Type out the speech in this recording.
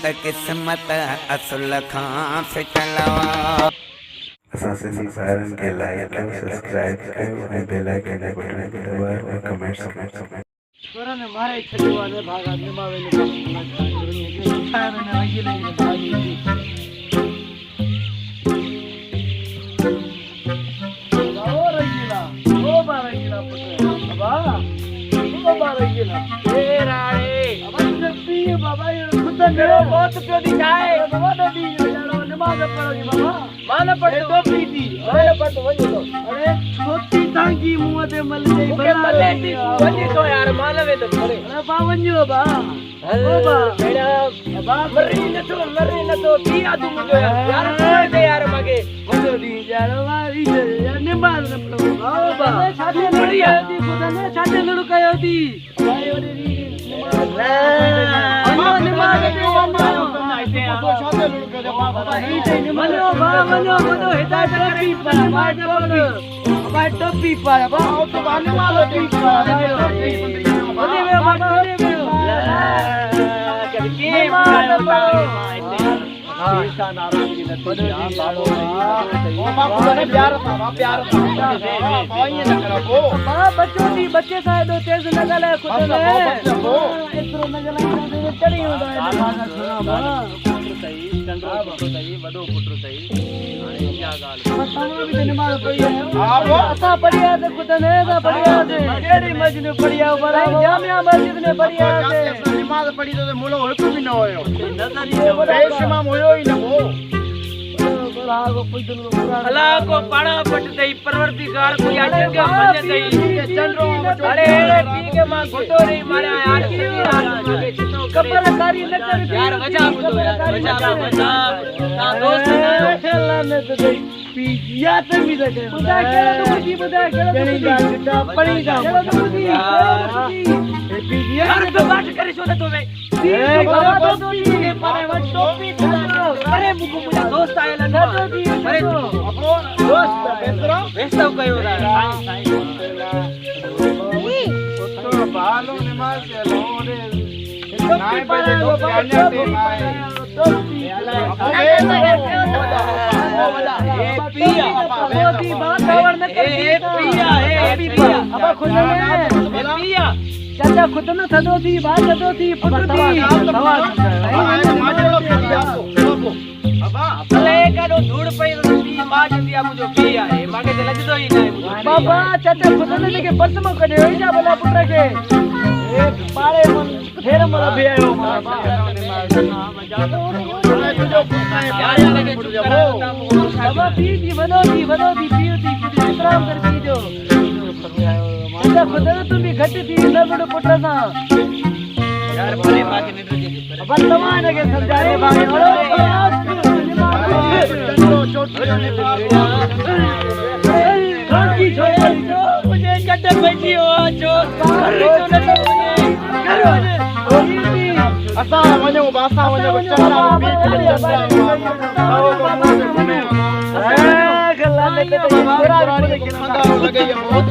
त किस्मत असुल खां फिटलवा। असां सिंधी ॿारनि खे लाइक कयो, सब्सक्राइब कयो ऐं बेल आइकन जे बटन खे दबायो ऐं कमेंट्स कयो। वरन मारे छॾियो आहे भागा निमावे ने ठाहिण ने रंगीले भागी ओ रंगीला ओ बा रंगीला पुत्र बाबा ओ बा रंगीला ए राणे अब जल्दी बाबा ये खुद मेरो बहुत पियो दिखाए बाबा दी जानो नमाज पढ़ो बाबा मान पढ़े टोपी दी अरे पढ़ वञो तो अरे छोटी टांगी मुंह ते मल गई भले दी वञी तो यार मानवे तो करे अरे बा वञो बा ओ बा बेड़ा बा मरी न तो दी आ तू मुझे यार छोड़ दे यार मगे वञो दी यार वारी यार निमाज न पढ़ो ओ बा छाते बढ़िया दी खुदा ने छाते लड़ू कयो दी आयो दी निमाज निमाज तो छाते लड़ू कयो बाबा ही ते निमाज मनो हिदायत टोपी पर मार बोल भाई टोपी पर बा तो बाने मारो टोपी पर बने वे बाबा बने वे के मार ऐसा नाराजगी न तो बाड़ो ओ बाबा ने प्यार था कोई न करो को बा बच्चों दी बच्चे सा दो तेज न गले खुद ने इतरो न गले चढ़ी होदा है सुना बा सही चंद्रो पुत्र सही वडो पुत्र सही क्या गाल तमा भी निमाज पढ़ी है हां वो असा पढ़िया से खुद ने सा पढ़िया से केड़ी मस्जिद में पढ़िया बराई जामिया मस्जिद में पढ़िया से निमाज पढ़ी तो मुलो हिक भी न होयो नजरिए बेशमा होयो ही न हो अल्लाह को पाड़ा पट दई परवरदिगार को याद के बन दई चंद्रो अरे पी के मां घोटो रे मारे यार कबर कारी न कर यार वजा बुदो यार वजा ता दोस्त खेला ने तो दई पी या त भी दे बुदा के तो की बुदा के गटा पड़ी जा ए पी यार तो बात करे सो तो वे ए बाबा तो पी के पारे व टोपी अरे मुको मुझे दोस्त आएला ना अरे अपनो दोस्त बेतरो बेस्तो कयो रा तो बालो नमाज के लोरे नाय बजे तो जाने ते नाय टोपी ए पिया मोदी बात खबर न कर ए पिया अब खुद में पिया चाचा खुद न थदो थी बात थदो थी पुत्र थी अबा भले करो धूड़ पई दी मां दिया मुझे पिया है मागे ते लजदो ही नहीं बाबा चाचा खुद न के बस में कढे होई जा भला पुत्र के ए पाड़े मन फेर मला भी आयो बाबा यार लगे बाबा पी दी वदो दी पियो दी विश्राम कर दी जो चाचा खुद न तुम भी घट थी न बड़ पुत्र सा यार भले मां के निद्र जी अब तमाने के समझाए भाई मुझे कट बैठी हो जो असा वने बासा वने चला गल्ला ने ते पूरा के खंदा लगे उत